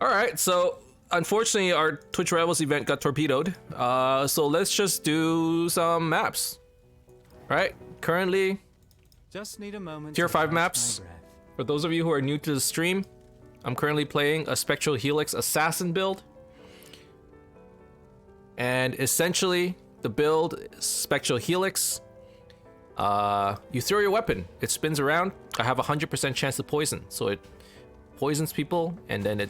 Alright, so unfortunately our Twitch Rivals event got torpedoed. So let's just do some maps. Right? Currently, just need a moment tier 5 maps. For those of you who are new to the stream, I'm currently playing a Spectral Helix Assassin build. And essentially, the build is Spectral Helix. You throw your weapon, it spins around. I have a 100% chance to poison, so it poisons people, and then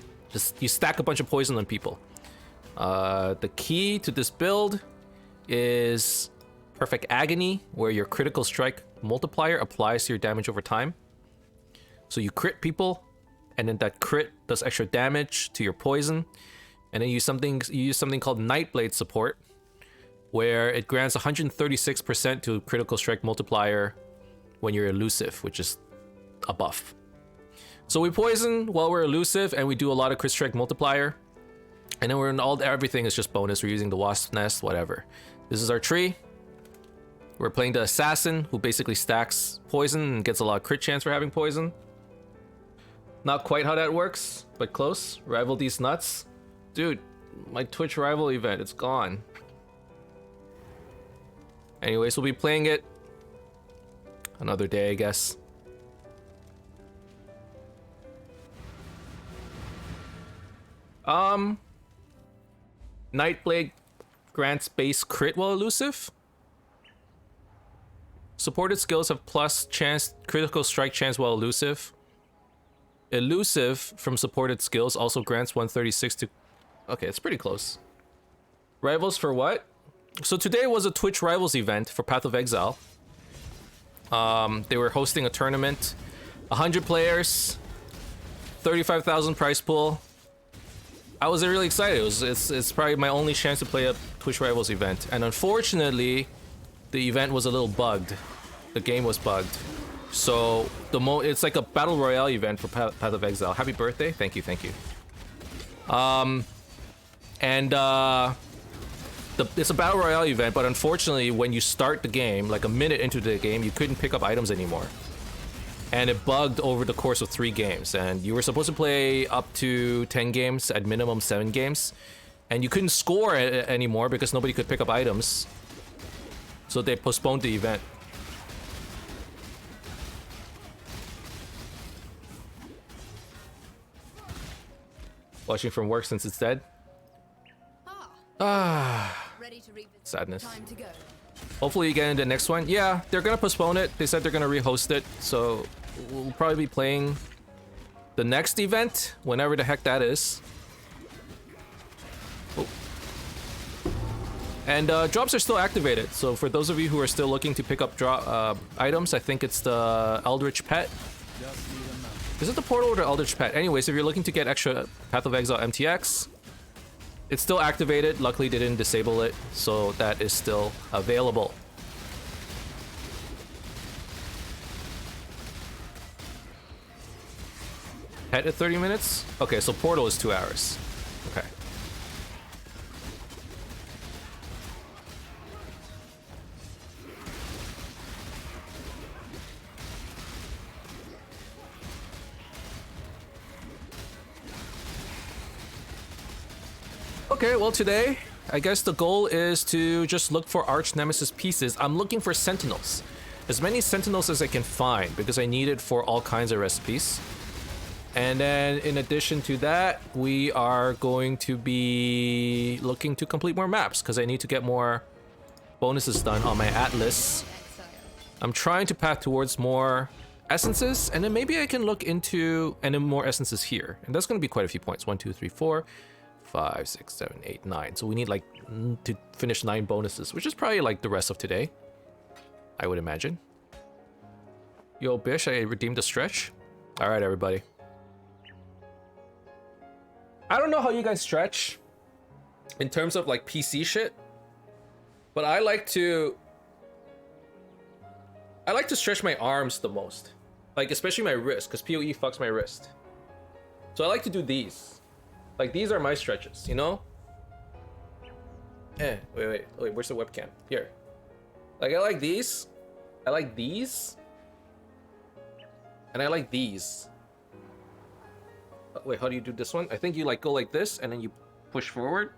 you stack a bunch of poison on people. The key to this build is Perfect Agony, where your critical strike multiplier applies to your damage over time. So you crit people, and then that crit does extra damage to your poison. And then you use something called Nightblade support, where it grants 136% to critical strike multiplier when you're elusive, which is a buff. So we poison while we're elusive, and we do a lot of crit strike multiplier. And then everything is just bonus. We're using the wasp nest, whatever. This is our tree. We're playing the assassin, who basically stacks poison and gets a lot of crit chance for having poison. Not quite how that works, but close. Rival these nuts. Dude, my Twitch rival event, it's gone. Anyways, we'll be playing it another day, I guess. Nightblade grants base crit while elusive. Supported skills have plus chance, critical strike chance while elusive. Elusive from supported skills also grants 136 to... Okay, it's pretty close. Rivals for what? So today was a Twitch Rivals event for Path of Exile. They were hosting a tournament. 100 players. 35,000 prize pool. I was really excited. It's probably my only chance to play a Twitch Rivals event. And unfortunately, the event was a little bugged. The game was bugged. So it's like a battle royale event for Path of Exile. Happy birthday! Thank you, thank you. It's a battle royale event, but unfortunately, when you start the game, like a minute into the game, you couldn't pick up items anymore, and it bugged over the course of 3 games. And you were supposed to play up to 10 games, at minimum 7 games, and you couldn't score anymore because nobody could pick up items. So they postponed the event. Watching from work since it's dead. Sadness. Hopefully you get into the next one. Yeah, they're gonna postpone it. They said they're gonna rehost it, so we'll probably be playing the next event, whenever the heck that is. Oh. And drops are still activated, so for those of you who are still looking to pick up items, I think it's the Eldritch Pet. Is it the Portal or the Eldritch Pet? Anyways, if you're looking to get extra Path of Exile MTX, it's still activated. Luckily, they didn't disable it, so that is still available. Pet at 30 minutes? Okay, so Portal is 2 hours. Okay. Okay, well today, I guess the goal is to just look for Archnemesis pieces. I'm looking for Sentinels. As many Sentinels as I can find, because I need it for all kinds of recipes. And then in addition to that, we are going to be looking to complete more maps, because I need to get more bonuses done on my Atlas. I'm trying to path towards more essences, and then maybe I can look into more essences here. And that's going to be quite a few points. 1, 2, 3, 4... 5, 6, 7, 8, 9. So we need like to finish 9 bonuses, which is probably like the rest of today, I would imagine. Yo, Bish, I redeemed the stretch. All right, everybody. I don't know how you guys stretch in terms of like PC shit, but I like to stretch my arms the most, like especially my wrist, because PoE fucks my wrist. So I like to do these. Like, these are my stretches, you know? Wait, where's the webcam? Here. Like, I like these. I like these. And I like these. Wait, how do you do this one? I think you like go like this and then you push forward.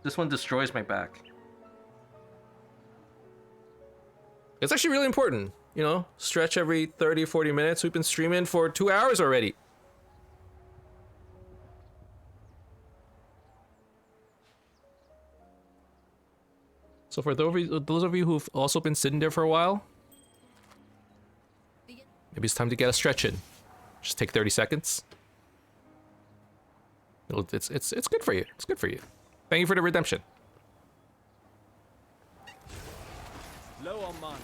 This one destroys my back. It's actually really important, you know? Stretch every 30, 40 minutes. We've been streaming for 2 hours already. So for those of you who've also been sitting there for a while, maybe it's time to get a stretch in. Just take 30 seconds. It's good for you. It's good for you. Thank you for the redemption. Low on mana.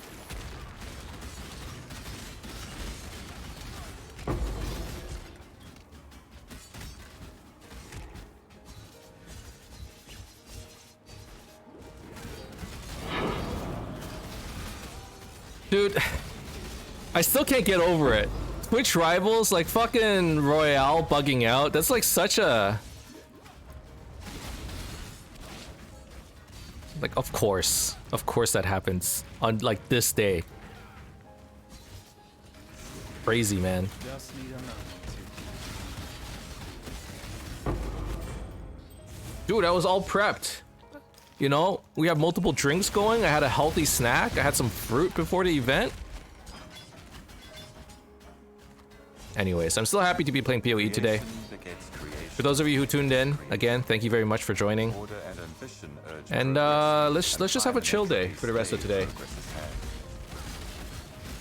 Dude, I still can't get over it. Twitch rivals, like fucking Royale bugging out. That's like such a... Like, of course that happens on like this day. Crazy, man. Just need a moment. Dude, I was all prepped. You know, we have multiple drinks going. I had a healthy snack. I had some fruit before the event. Anyways, I'm still happy to be playing PoE today. For those of you who tuned in, again, thank you very much for joining. And let's just have a chill day for the rest of today.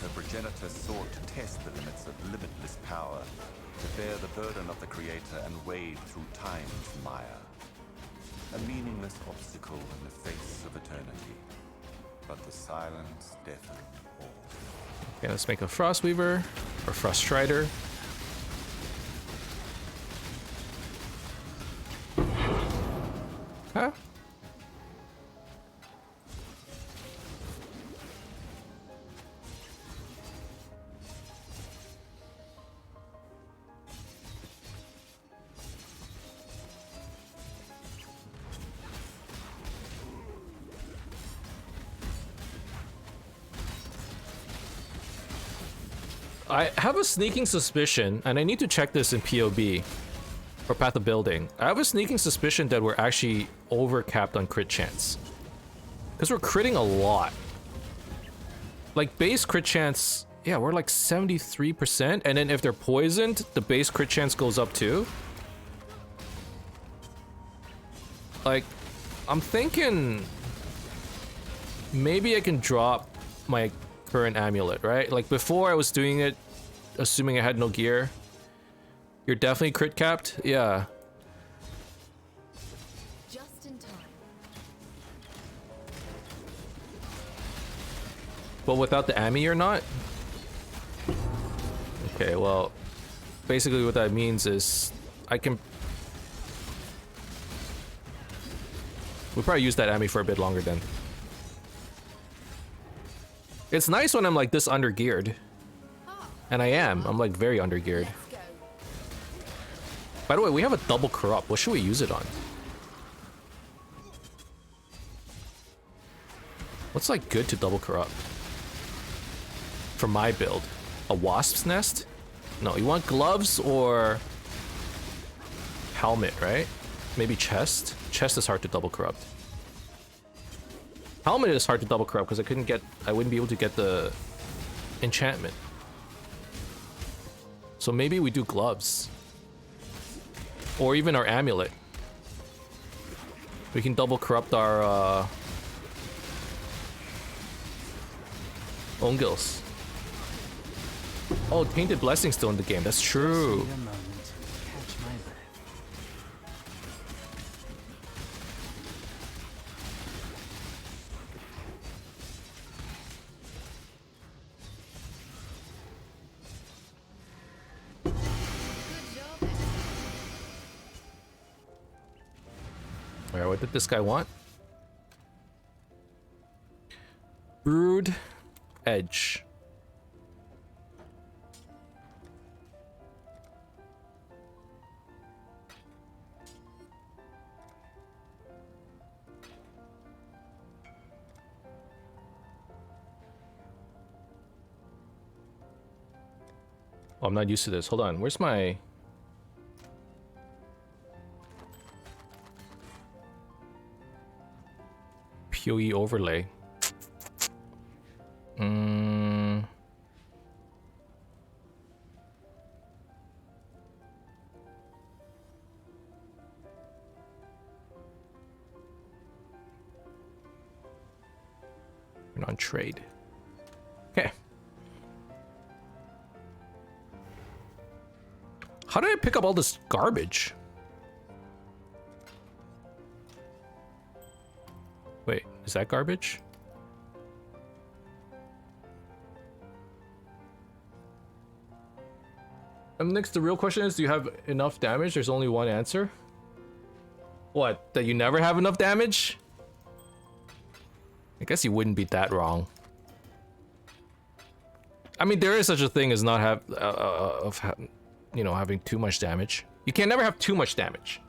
The progenitor sought to test the limits of limitless power, to bear the burden of the creator and wade through time's mire. A meaningless obstacle in the face of eternity. But the silence deafened all. Okay, let's make a Frostweaver or Froststrider. Huh? I have a sneaking suspicion, and I need to check this in POB, or Path of Building. I have a sneaking suspicion that we're actually overcapped on crit chance. Because we're critting a lot. Like, base crit chance, yeah, we're like 73%, and then if they're poisoned, the base crit chance goes up too. Like, I'm thinking maybe I can drop my current amulet, right? Like, before I was doing it assuming I had no gear. You're definitely crit capped? Yeah. Just in time. But without the Ami, you're not? Okay, well, basically what that means is I can... We'll probably use that Ami for a bit longer then. It's nice when I'm like this under-geared. And I am. I'm like very under-geared. By the way, we have a double corrupt. What should we use it on? What's like good to double corrupt? For my build. A wasp's nest? No, you want gloves or helmet, right? Maybe chest? Chest is hard to double corrupt. Helmet is hard to double corrupt because I wouldn't be able to get the enchantment. So maybe we do gloves. Or even our amulet. We can double corrupt our Ongils. Oh, Tainted Blessing's still in the game. That's true. Just need a moment to catch my breath. Alright, what did this guy want? Brood Edge. Oh, I'm not used to this. Hold on. Where's my... PoE overlay. Turn on trade. Okay. How did I pick up all this garbage? Wait, is that garbage? Next, the real question is, do you have enough damage? There's only one answer. What, that you never have enough damage? I guess you wouldn't be that wrong. I mean, there is such a thing as not having too much damage. You can never have too much damage,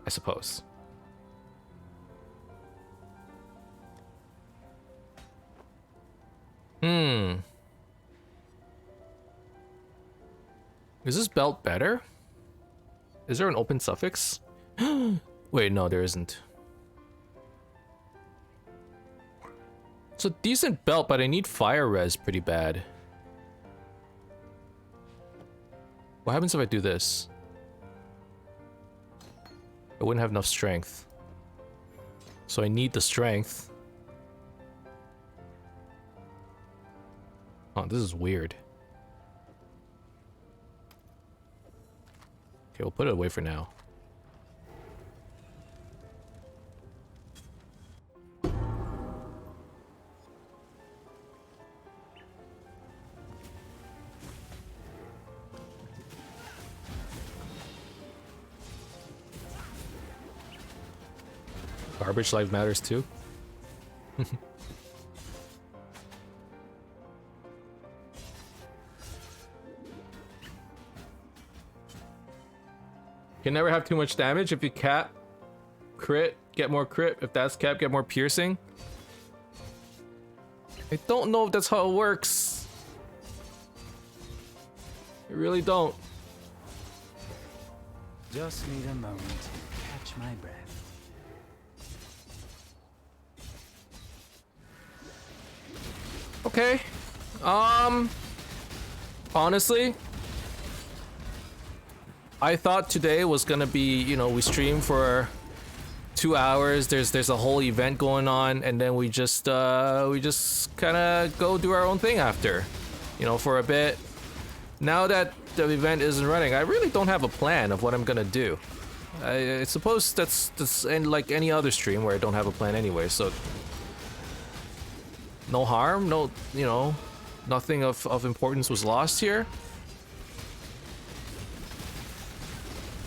I suppose. Is this belt better? Is there an open suffix? Wait, no, there isn't. It's a decent belt, but I need fire res pretty bad. What happens if I do this? I wouldn't have enough strength. So I need the strength. Oh, this is weird. Okay, we'll put it away for now. Garbage life matters too. Can never have too much damage. If you cap crit, get more crit. If that's cap, get more piercing. I don't know if that's how it works. I really don't. Just need a moment to catch my breath. Okay. Honestly, I thought today was gonna be, you know, we stream for 2 hours. There's a whole event going on, and then we just kind of go do our own thing after, you know, for a bit. Now that the event isn't running, I really don't have a plan of what I'm gonna do. I suppose that's like any other stream where I don't have a plan anyway. So no harm, no, you know, nothing of importance was lost here.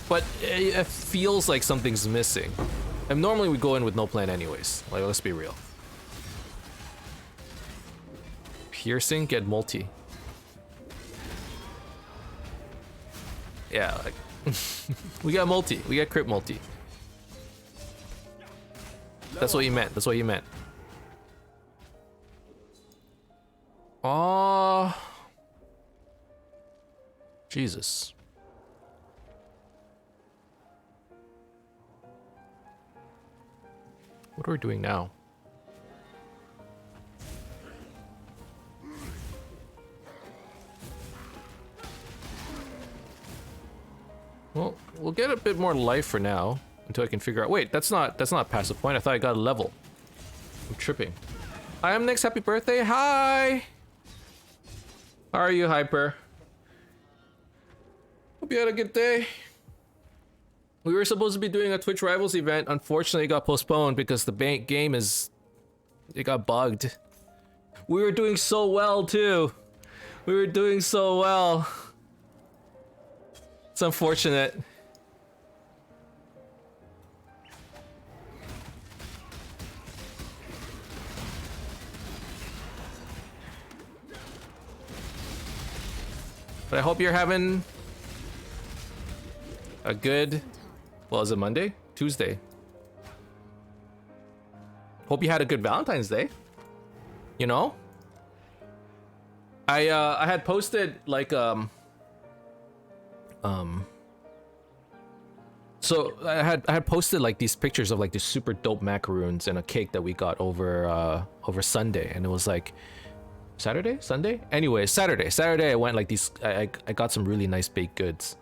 But it feels like something's missing. And normally we go in with no plan anyways. Like, let's be real. Piercing, get multi. Yeah, like we got multi. We got crit multi. That's what you meant. That's what you meant. Oh, Jesus. What are we doing now? Well, we'll get a bit more life for now until I can figure out. Wait, that's not past the point. I thought I got a level. I'm tripping. Hi, Emnix. Happy birthday. Hi. How are you, Hyper? Hope you had a good day. We were supposed to be doing a Twitch Rivals event. Unfortunately, it got postponed because the game it got bugged. We were doing so well too. We were doing so well. It's unfortunate. But I hope you're having a good, well, is it Monday? Tuesday. Hope you had a good Valentine's Day. You know? I had posted like some So I had posted like these pictures of like these super dope macaroons and a cake that we got over Sunday, and it was like Sunday. Anyway, Saturday I went like these. I got some really nice baked goods,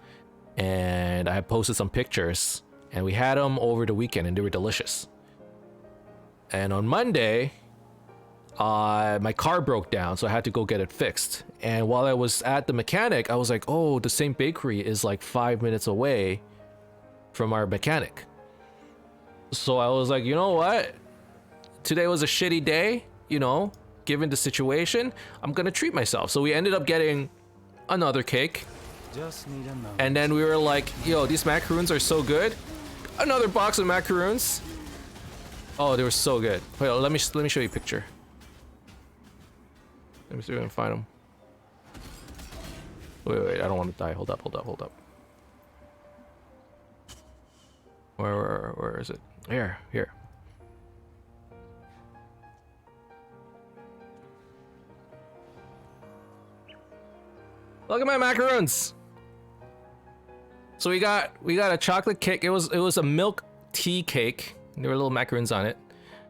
and I had posted some pictures, and we had them over the weekend, and they were delicious. And on Monday, my car broke down, so I had to go get it fixed. And while I was at the mechanic, I was like, oh, the same bakery is like 5 minutes away from our mechanic. So I was like, you know what? Today was a shitty day, you know, given the situation. I'm gonna treat myself. So we ended up getting another cake. Just need a moment. And then we were like, yo, these macaroons are so good. Another box of macaroons. Oh, they were so good. Wait, let me show you a picture. Let me see if I can find them. Wait, I don't want to die. Hold up. Where is it? Here. Look at my macaroons. So we got a chocolate cake. It was a milk tea cake. There were little macaroons on it.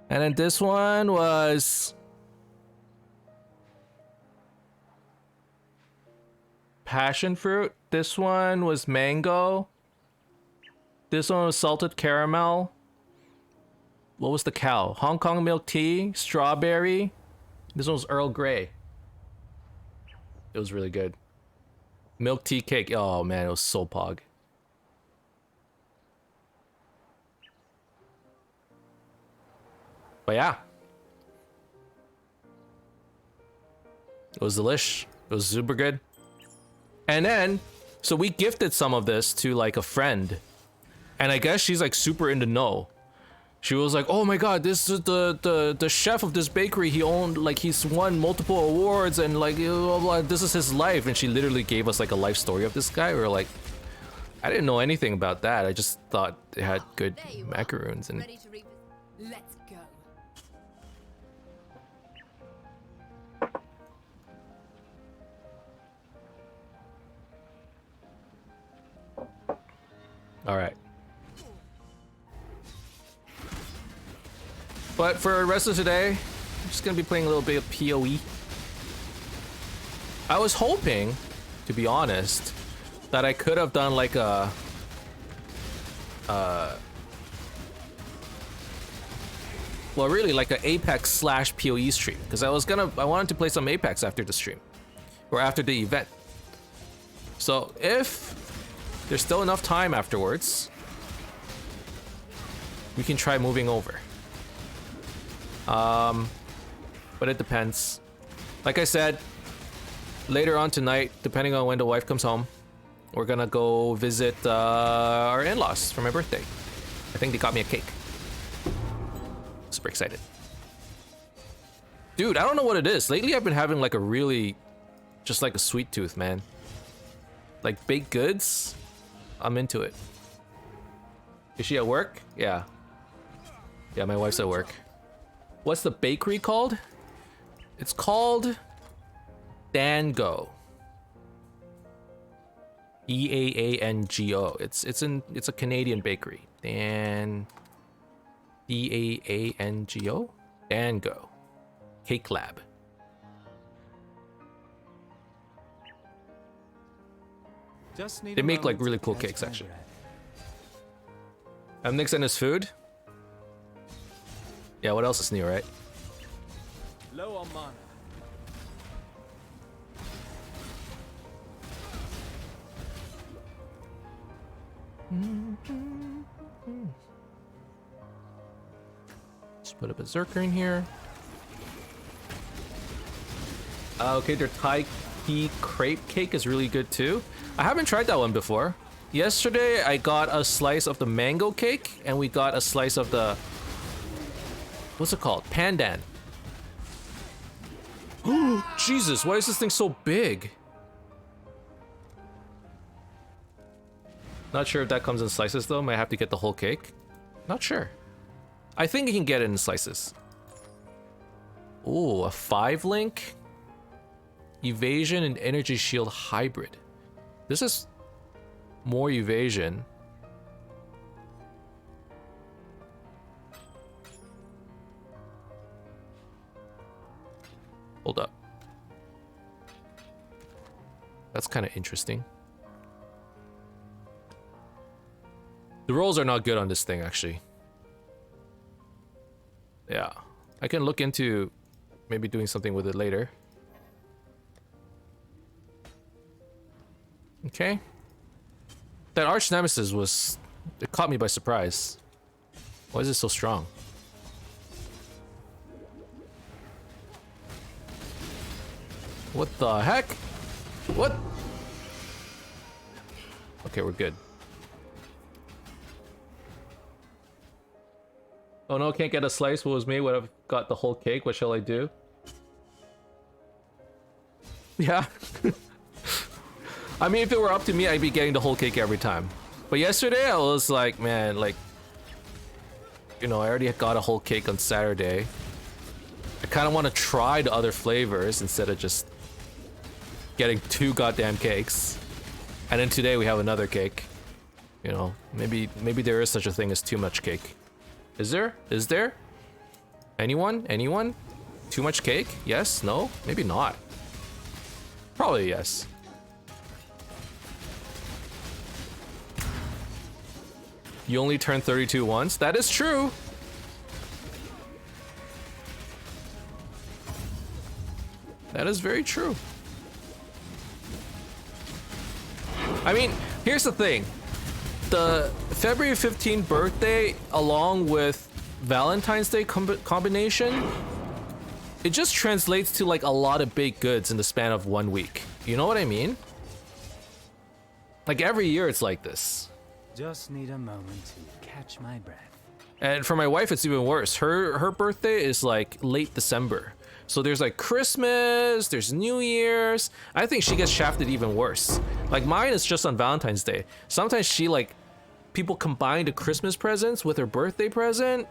And then this one was passion fruit. This one was mango. This one was salted caramel. What was the cow? Hong Kong milk tea, strawberry. This one was Earl Grey. It was really good. Milk tea cake. Oh man, it was so pog. But yeah. It was delish. It was super good. And then, so we gifted some of this to like a friend. And I guess she's like super in the know. She was like, oh my god, this is the chef of this bakery. He owned, like, he's won multiple awards and like, blah, blah, this is his life. And she literally gave us like a life story of this guy. We were like, I didn't know anything about that. I just thought it had good macaroons. And Ready to revisit. Let's go. all right. But for the rest of today, I'm just gonna be playing a little bit of PoE. I was hoping, to be honest, that I could have done like a well, really like an Apex / PoE stream, because I wanted to play some Apex after the stream or after the event. So if there's still enough time afterwards, we can try moving over. But it depends. Like I said, later on tonight, depending on when the wife comes home, we're gonna go visit our in-laws for my birthday. I think they got me a cake. Super excited. Dude, I don't know what it is. Lately I've been having like a really, just like a sweet tooth, man. Like baked goods, I'm into it. Is she at work? Yeah. Yeah, my wife's at work. What's the bakery called? It's called Dango. Deango. It's a Canadian bakery. Deango. Dango. Cake Lab. Just need They a make like moment really to cool catch cakes my actually. breath. Emnix and his food. Yeah, what else is new, right? Low on mana. Let's put a berserker in here. Okay, their Thai tea crepe cake is really good too. I haven't tried that one before. Yesterday, I got a slice of the mango cake, and we got a slice of the... What's it called? Pandan. Jesus, why is this thing so big? Not sure if that comes in slices though. Might have to get the whole cake. Not sure. I think you can get it in slices. Ooh, a 5-link evasion and energy shield hybrid. This is more evasion. Hold up. That's kind of interesting. The rolls are not good on this thing, actually. Yeah. I can look into maybe doing something with it later. Okay. That Archnemesis was... It caught me by surprise. Why is it so strong? What the heck? What? Okay, we're good. Oh no, can't get a slice. What was me? Would have got the whole cake. What shall I do? Yeah. I mean, if it were up to me, I'd be getting the whole cake every time. But yesterday, I was like, man, like... You know, I already got a whole cake on Saturday. I kind of want to try the other flavors instead of just... getting 2 goddamn cakes. And then today we have another cake. You know, maybe there is such a thing as too much cake. Is there? Is there? Anyone? Anyone? Too much cake? Yes? No? Maybe not. Probably yes. You only turn 32 once? That is true! That is very true. I mean, here's the thing. The February 15th birthday, along with Valentine's Day combination, it just translates to like a lot of baked goods in the span of 1 week. You know what I mean? Like every year it's like this. Just need a moment to catch my breath. And for my wife, it's even worse. Her birthday is like late December. So there's like Christmas, there's New Year's. I think she gets shafted even worse. Like mine is just on Valentine's Day. Sometimes she like, people combine the Christmas presents with her birthday present.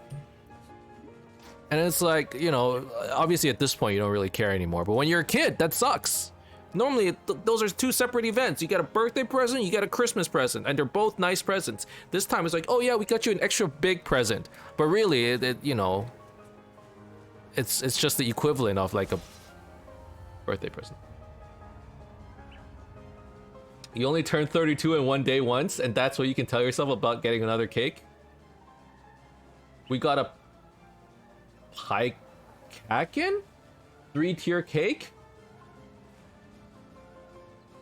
And it's like, you know, obviously at this point you don't really care anymore. But when you're a kid, that sucks. Normally, those are 2 separate events. You get a birthday present, you get a Christmas present, and they're both nice presents. This time it's like, oh yeah, we got you an extra big present. But really, you know, it's just the equivalent of like a birthday present. You only turn 32 in 1 day once, and that's what you can tell yourself about getting another cake? We got a pie kakin? 3-tier cake?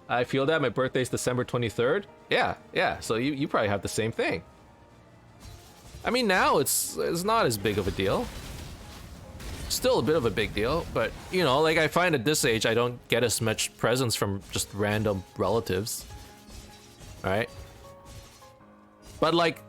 I feel that. My birthday's December 23rd. Yeah. So you probably have the same thing. I mean, now it's not as big of a deal. Still a bit of a big deal, but you know, like I find at this age I don't get as much presents from just random relatives. Right? But like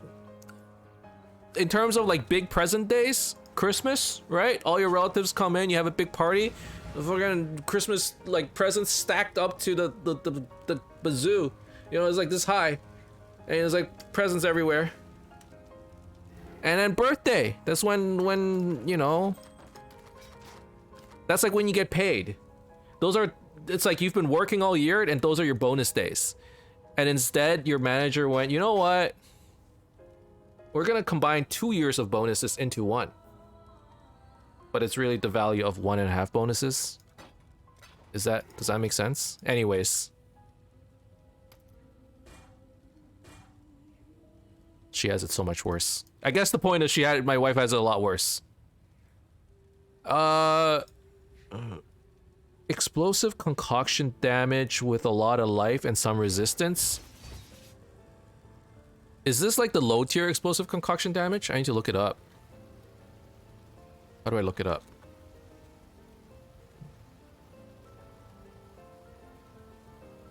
in terms of like big present days, Christmas, right? All your relatives come in, you have a big party. The fucking Christmas like presents stacked up to the bazoo. You know, it's like this high. And it's like presents everywhere. And then birthday. That's when you know, that's like when you get paid. Those are, it's like you've been working all year and those are your bonus days. And instead your manager went, you know what? We're gonna combine 2 years of bonuses into 1. But it's really the value of 1.5 bonuses. Does that make sense? Anyways. She has it so much worse. I guess the point is my wife has it a lot worse. Explosive concoction damage with a lot of life and some resistance. Is this like the low tier explosive concoction damage? I need to look it up. How do I look it up?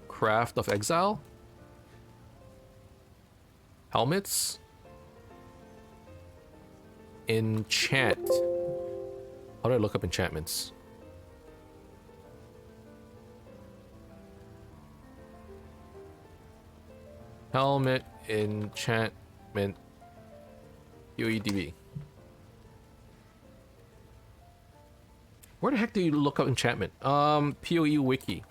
Craft of Exile? Helmets? Enchant. How do I look up enchantments? Helmet, enchantment, UEDB. Where the heck do you look up enchantment? PoE wiki.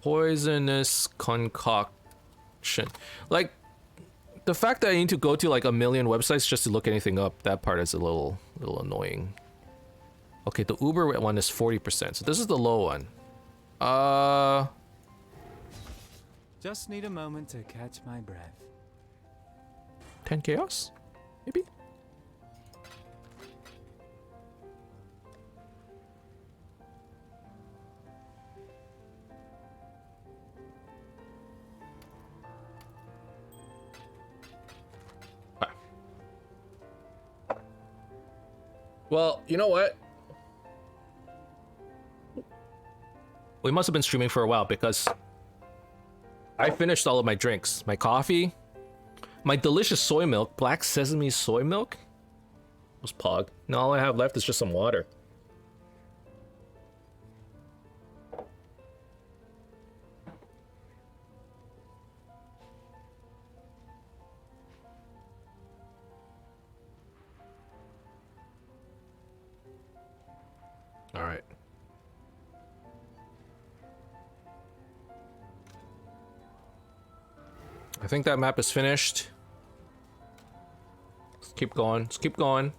Poisonous concoction. Like, the fact that I need to go to like a million websites just to look anything up, that part is a little annoying. Okay, the Uber one is 40%, so this is the low one. Just need a moment to catch my breath. 10 chaos? Maybe? Ah. Well, you know what? We must have been streaming for a while because I finished all of my drinks. My coffee, my delicious soy milk, black sesame soy milk was pog. Now all I have left is just some water. All right. I think that map is finished. Let's keep going. Let's keep going.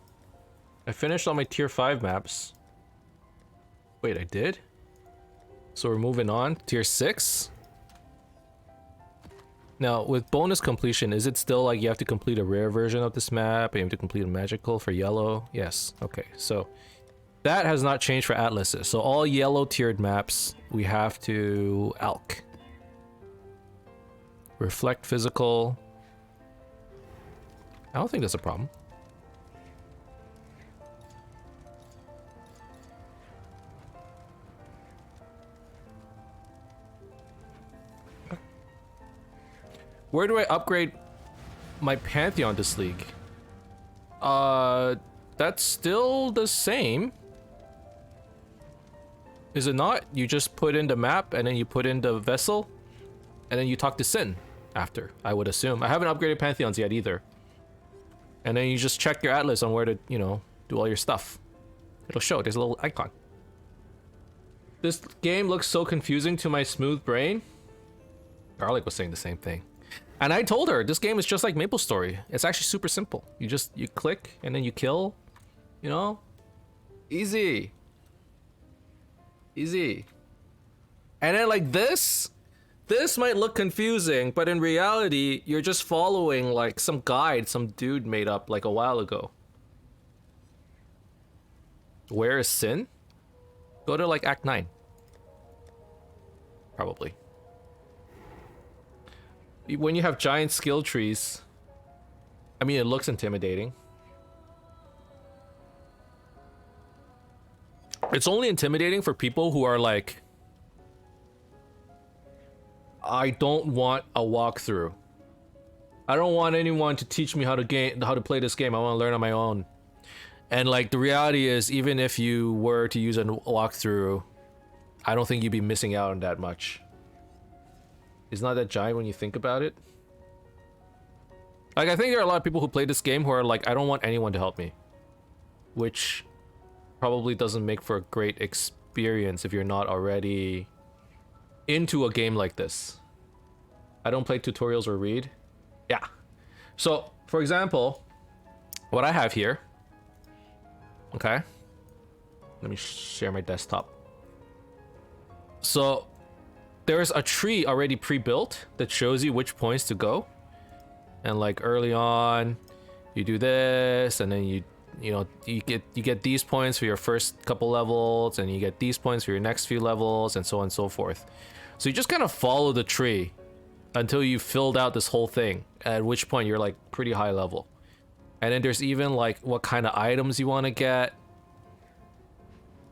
I finished all my tier 5 maps. Wait, I did? So we're moving on. Tier 6? Now, with bonus completion, is it still like you have to complete a rare version of this map? And you have to complete a magical for yellow? Yes. Okay, so that has not changed for Atlases. So all yellow tiered maps, we have to alch. Reflect physical. I don't think that's a problem. Where do I upgrade my Pantheon this league? That's still the same. Is it not? You just put in the map and then you put in the vessel and then you talk to Sin after, I would assume. I haven't upgraded Pantheons yet either. And then you just check your atlas on where to, you know, do all your stuff. It'll show. There's a little icon. This game looks so confusing to my smooth brain. Garlic was saying the same thing. And I told her, this game is just like MapleStory. It's actually super simple. You click and then you kill, you know? Easy. Easy. And then like this might look confusing, but in reality, you're just following like some guide some dude made up like a while ago. Where is Sin? Go to like Act 9. Probably. When you have giant skill trees, I mean, it looks intimidating. It's only intimidating for people who are like, I don't want a walkthrough. I don't want anyone to teach me how to play this game. I want to learn on my own. And like the reality is, even if you were to use a walkthrough, I don't think you'd be missing out on that much. It's not that giant when you think about it. Like, I think there are a lot of people who play this game who are like, I don't want anyone to help me. Which probably doesn't make for a great experience if you're not already into a game like this. I don't play tutorials or read. Yeah. So, for example, what I have here. Okay. Let me share my desktop. So, there's a tree already pre-built that shows you which points to go. And like early on, you do this, and then you get these points for your first couple levels, and you get these points for your next few levels, and so on and so forth. So you just kind of follow the tree until you filled out this whole thing, at which point you're like pretty high level. And then there's even like what kind of items you want to get,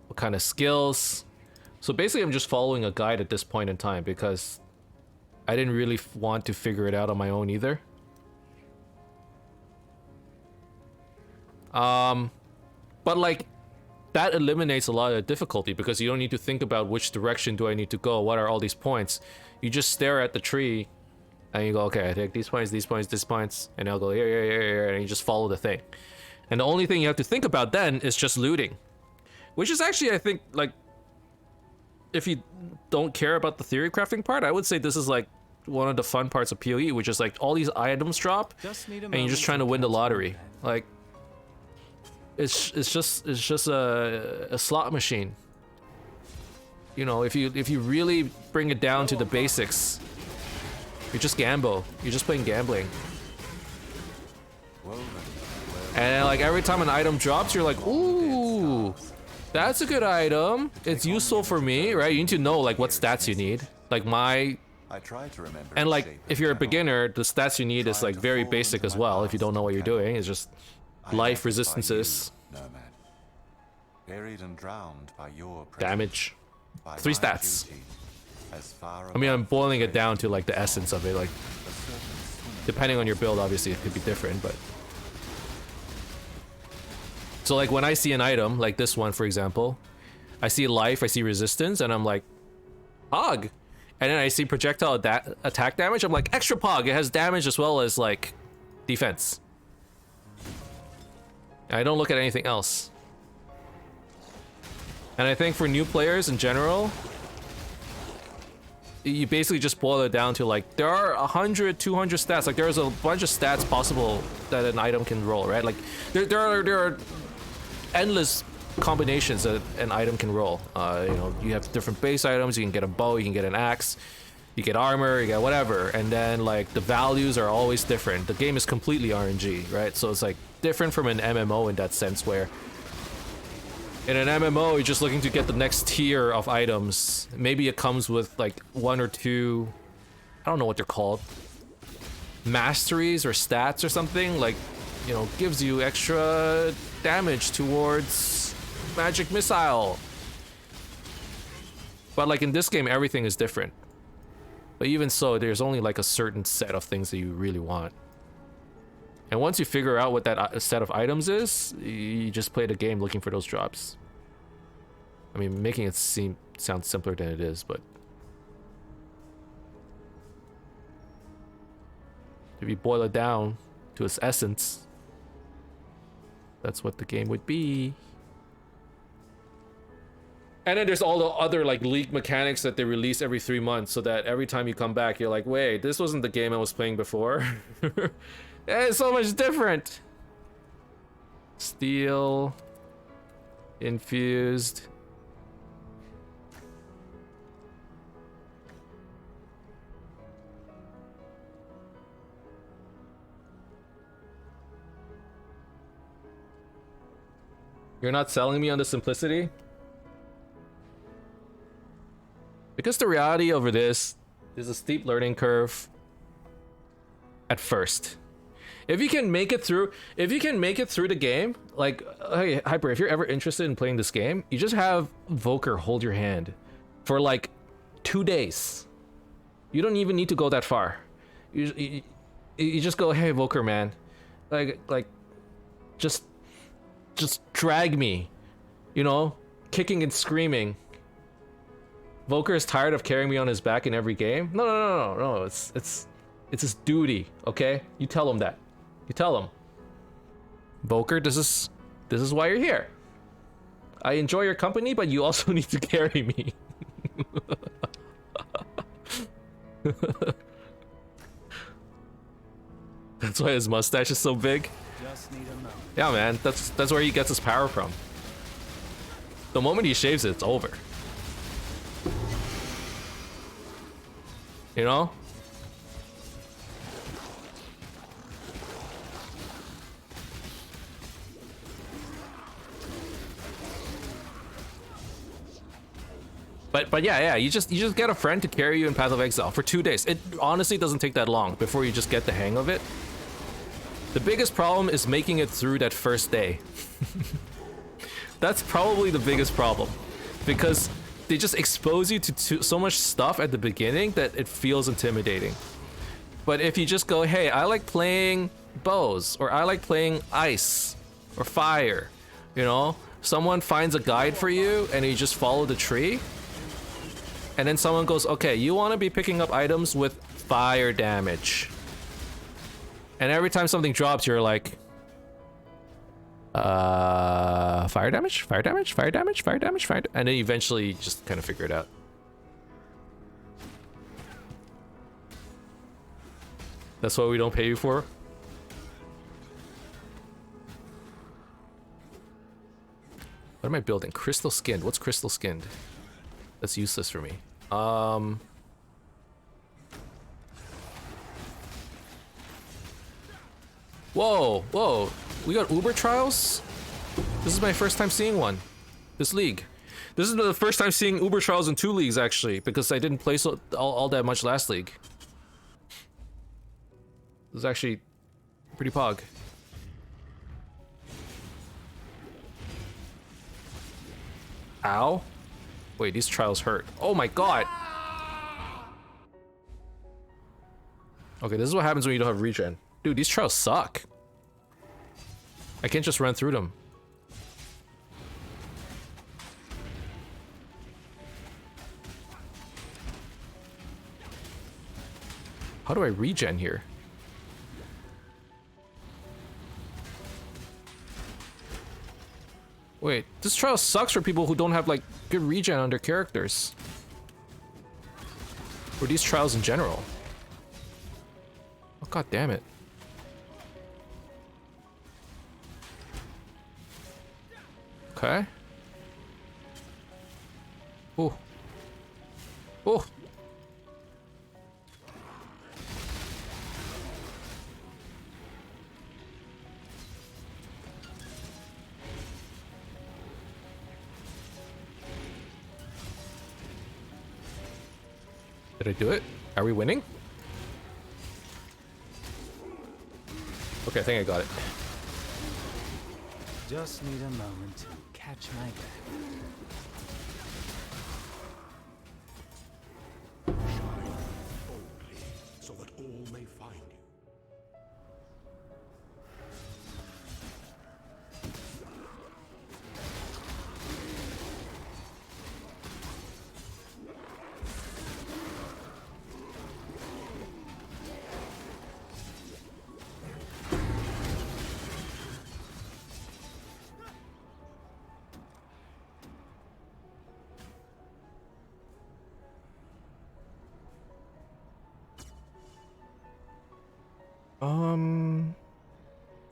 what kind of skills. So basically I'm just following a guide at this point in time because I didn't really want to figure it out on my own either. But like that eliminates a lot of difficulty because you don't need to think about which direction do I need to go, what are all these points. You just stare at the tree and you go, okay, I take these points, these points, these points, and I'll go here, and you just follow the thing. And the only thing you have to think about then is just looting, which is actually, I think, like, if you don't care about the theory crafting part, I would say this is like one of the fun parts of PoE, which is like all these items drop, Just need a and you're just moment trying to win the catch my lottery. breath. Like, it's just a slot machine. You know, if you really bring it down to the basics, you're just gamble. You're just playing gambling. Well then, And like every time an item drops, you're like, ooh, that's a good item. It's useful for me, right? You need to know like what stats you need. Like my, I try to remember and its like shape if you're a and panel. beginner, the stats you need is like very basic as well. If you don't know what you're doing, it's just I life identify resistances, you, Nomad. Buried and drowned by your presence, damage. by 3 my stats. duty, as far I mean, I'm above boiling the it down to like the essence of it. Like the serpent swimming depending on your build, obviously it could be different, but. So like when I see an item like this one, for example, I see life, I see resistance, and I'm like, Pog. And then I see projectile attack damage. I'm like, extra Pog. It has damage as well as like defense. I don't look at anything else. And I think for new players in general, you basically just boil it down to like, there are 100, 200 stats. Like there's a bunch of stats possible that an item can roll, right? Like there are endless combinations that an item can roll. You know, you have different base items. You can get a bow, you can get an axe, you get armor, you get whatever. And then like the values are always different. The game is completely RNG, right? So it's like different from an MMO in that sense, where in an MMO you're just looking to get the next tier of items. Maybe it comes with like 1 or 2, I don't know what they're called, masteries or stats or something, like, you know, gives you extra damage towards magic missile. But like in this game, everything is different. But even so, there's only like a certain set of things that you really want. And once you figure out what that set of items is, you just play the game looking for those drops. I mean, making it sound simpler than it is, but if you boil it down to its essence, that's what the game would be. And then there's all the other like league mechanics that they release every 3 months, so that every time you come back, you're like, wait, this wasn't the game I was playing before. It's so much different. Steel. Infused. You're not selling me on the simplicity? Because the reality over this is a steep learning curve at first. If you can make it through the game, like, hey, Hyper, if you're ever interested in playing this game, you just have Volker hold your hand for like 2 days. You don't even need to go that far. You just go, hey, Volker, man, like, just drag me, you know, kicking and screaming. Volker is tired of carrying me on his back in every game. No. It's his duty. Okay, you tell him that. You tell him, Volker, this is why you're here. I enjoy your company, but you also need to carry me. That's why his mustache is so big. Just need a moment. Yeah, man, that's where he gets his power from. The moment he shaves it, it's over. You know? But yeah, you just get a friend to carry you in Path of Exile for 2 days. It honestly doesn't take that long before you just get the hang of it. The biggest problem is making it through that first day. That's probably the biggest problem, because they just expose you to so much stuff at the beginning that it feels intimidating. But if you just go, hey, I like playing bows, or I like playing ice or fire, you know, someone finds a guide for you and you just follow the tree, and then someone goes, okay, you want to be picking up items with fire damage, and every time something drops, you're like, fire damage, and then eventually you just kind of figure it out. That's what we don't pay you for? What am I building? Crystal skinned. What's crystal skinned? That's useless for me. Whoa, whoa. We got Uber trials? This is my first time seeing one. This league. This is the first time seeing Uber trials in 2 leagues, actually, because I didn't play all that much last league. This is actually pretty pog. Ow. Wait, these trials hurt. Oh my god! Okay, this is what happens when you don't have regen. Dude, these trials suck. I can't just run through them. How do I regen here? Wait, this trial sucks for people who don't have like good regen on their characters. Or these trials in general. Oh god damn it. Okay. Oh. Oh. Did I do it? Are we winning? Okay, I think I got it. Just need a moment to catch my breath. Shine boldly so that all may find you.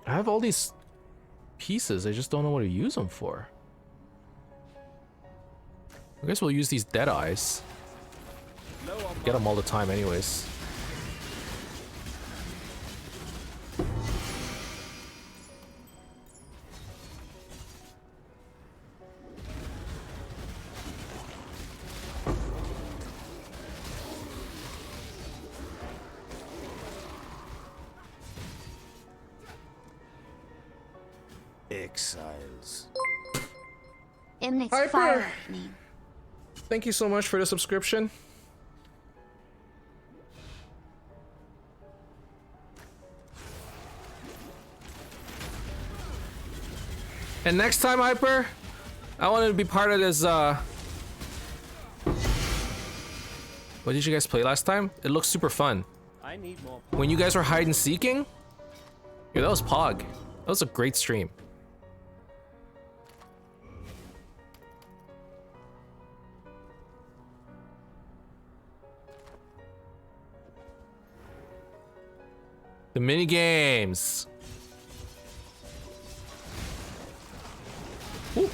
I have all these pieces, I just don't know what to use them for. I guess we'll use these dead eyes. Get them all the time anyways. Exiles. Emnix Hyper. fire at me. Thank you so much for the subscription. And next time, Hyper, I wanted to be part of this, what did you guys play last time? It looks super fun. I need more. When you guys were hide and seeking? Yeah, that was Pog. That was a great stream. The mini games. Ooh.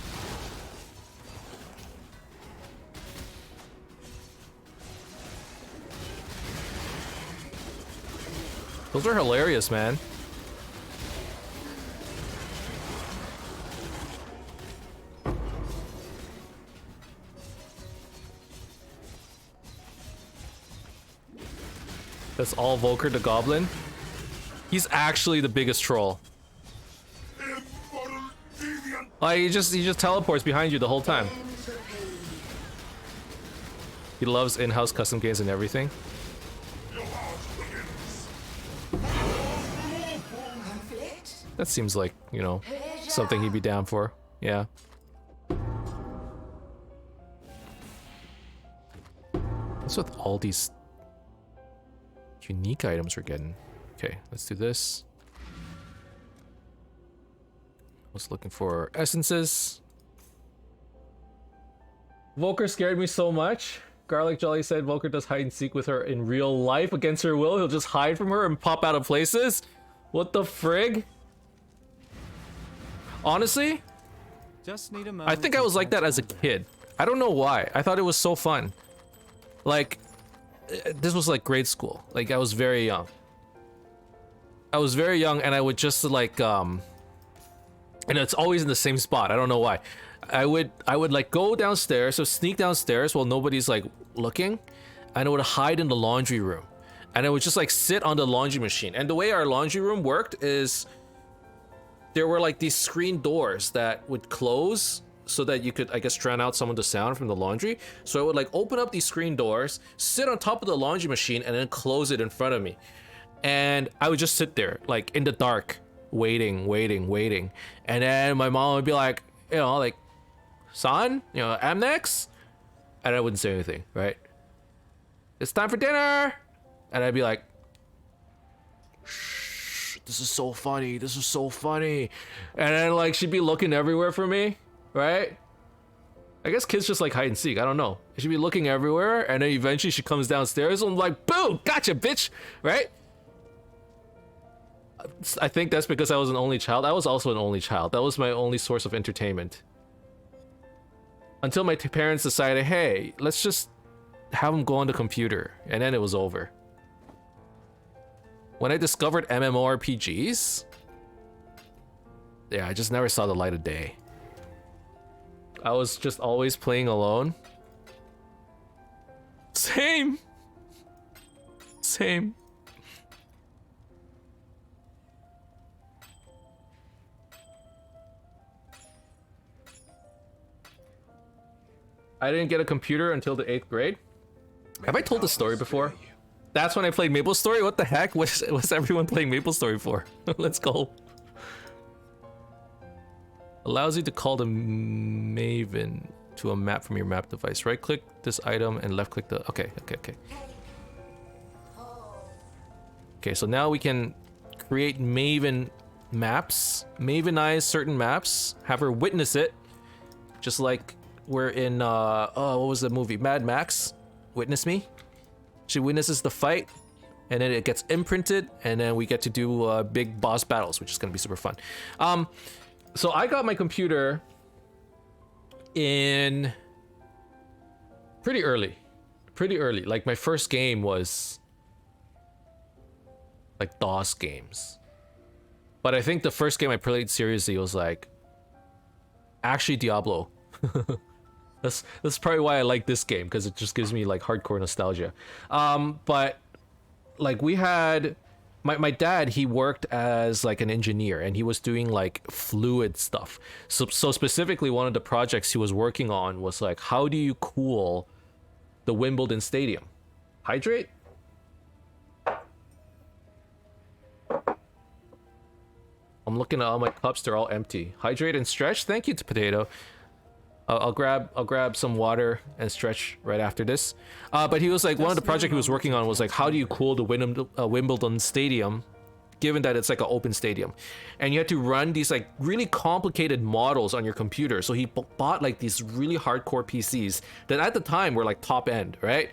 Those are hilarious, man. That's all Volker the Goblin. He's actually the biggest troll. He just teleports behind you the whole time. He loves in-house custom games and everything. That seems like, you know, something he'd be down for. Yeah. What's with all these unique items we're getting? Okay, let's do this. I was looking for essences. Volker scared me so much. Garlic Jolly said Volker does hide and seek with her in real life against her will. He'll just hide from her and pop out of places. What the frig? Honestly, Just need a moment I think I to was like that catch as a my breath. kid. I don't know why. I thought it was so fun. Like, this was like grade school. Like, I was very young. I was very young, and I would just like, and it's always in the same spot. I don't know why. I would like go downstairs, so sneak downstairs while nobody's like looking, and I would hide in the laundry room. And I would just like sit on the laundry machine. And the way our laundry room worked is there were like these screen doors that would close so that you could, I guess, drown out some of the sound from the laundry. So I would like open up these screen doors, sit on top of the laundry machine, and then close it in front of me. And I would just sit there like in the dark, waiting. And then my mom would be like, you know, like, son, you know, Emnix? And I wouldn't say anything, right? It's time for dinner! And I'd be like, shh, this is so funny, this is so funny. And then like she'd be looking everywhere for me, right? I guess kids just like hide and seek, I don't know. She'd be looking everywhere, and then eventually she comes downstairs and I'm like, boom, gotcha, bitch, right? I think that's because I was an only child. I was also an only child. That was my only source of entertainment. Until my parents decided, hey, let's just have them go on the computer. And then it was over. When I discovered MMORPGs, yeah, I just never saw the light of day. I was just always playing alone. Same. I didn't get a computer until the 8th grade. Have I told this story before? That's when I played MapleStory? What the heck? What's everyone playing MapleStory for? Let's go. Allows you to call the Maven to a map from your map device. Right click this item and left click the... Okay. Okay, so now we can create Maven maps. Mavenize certain maps. Have her witness it. Just like we're in, what was the movie? Mad Max. Witness Me. She witnesses the fight, and then it gets imprinted, and then we get to do big boss battles, which is gonna be super fun. So I got my computer in pretty early. Like my first game was like DOS games. But I think the first game I played seriously was like actually Diablo. That's probably why I like this game, because it just gives me like hardcore nostalgia. But like we had my dad, he worked as like an engineer, and he was doing like fluid stuff. So specifically one of the projects he was working on was like, how do you cool the Wimbledon Stadium? Hydrate? I'm looking at all my cups, they're all empty. Hydrate and stretch? Thank you to Potato. I'll grab some water and stretch right after this. But he was like, one of the projects he was working on was like, how do you cool the Wimbledon Stadium, given that it's like an open stadium, and you had to run these like really complicated models on your computer. So he bought like these really hardcore PCs that at the time were like top end, right?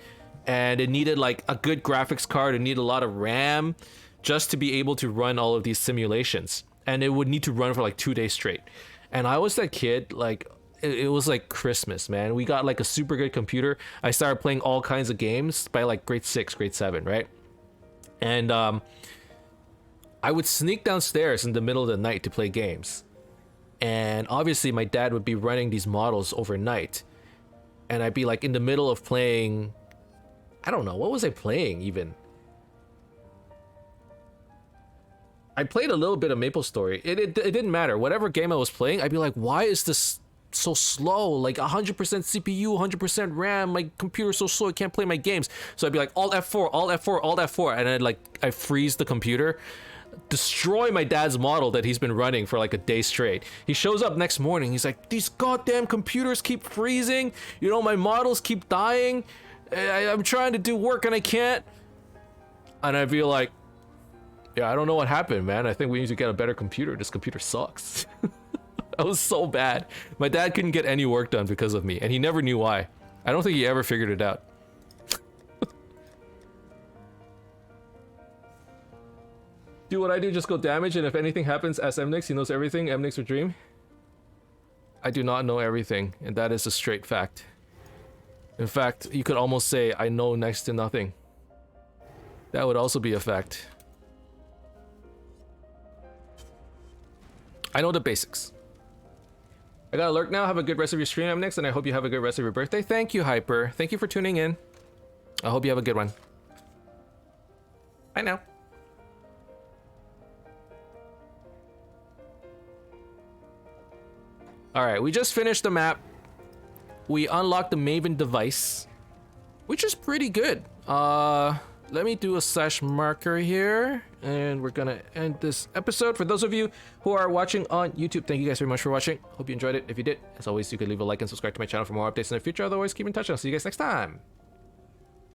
And it needed like a good graphics card, it needed a lot of RAM just to be able to run all of these simulations, and it would need to run for like 2 days straight. And I was that kid, like, it was like Christmas, man. We got like a super good computer. I started playing all kinds of games by like grade 6, grade 7, right? And I would sneak downstairs in the middle of the night to play games. And obviously my dad would be running these models overnight. And I'd be like in the middle of playing, I don't know, what was I playing even? I played a little bit of MapleStory. It didn't matter. Whatever game I was playing, I'd be like, why is this so slow? Like 100% CPU, 100% RAM, my computer's so slow I can't play my games. So I'd be like, Alt F4, Alt F4, Alt F4, and I freeze the computer, destroy my dad's model that he's been running for like a day straight. He shows up next morning, he's like, these goddamn computers keep freezing, you know, my models keep dying, I'm trying to do work and I can't. And I'd be like, yeah, I don't know what happened, man. I think we need to get a better computer. This computer sucks. I was so bad. My dad couldn't get any work done because of me, and he never knew why. I don't think he ever figured it out. Do what I do, just go damage, and if anything happens, ask Emnix. He knows everything. Emnix or Dream. I do not know everything, and that is a straight fact. In fact, you could almost say I know next to nothing. That would also be a fact. I know the basics. I gotta lurk now. Have a good rest of your stream, Emnix, and I hope you have a good rest of your birthday. Thank you, Hyper. Thank you for tuning in. I hope you have a good one. Bye now. Alright, we just finished the map. We unlocked the Maven device, which is pretty good. Let me do a slash marker here, and we're gonna end this episode. For those of you who are watching on YouTube, thank you guys very much for watching. Hope you enjoyed it. If you did, as always, you could leave a like and subscribe to my channel for more updates in the future. Otherwise, keep in touch, and I'll see you guys next time.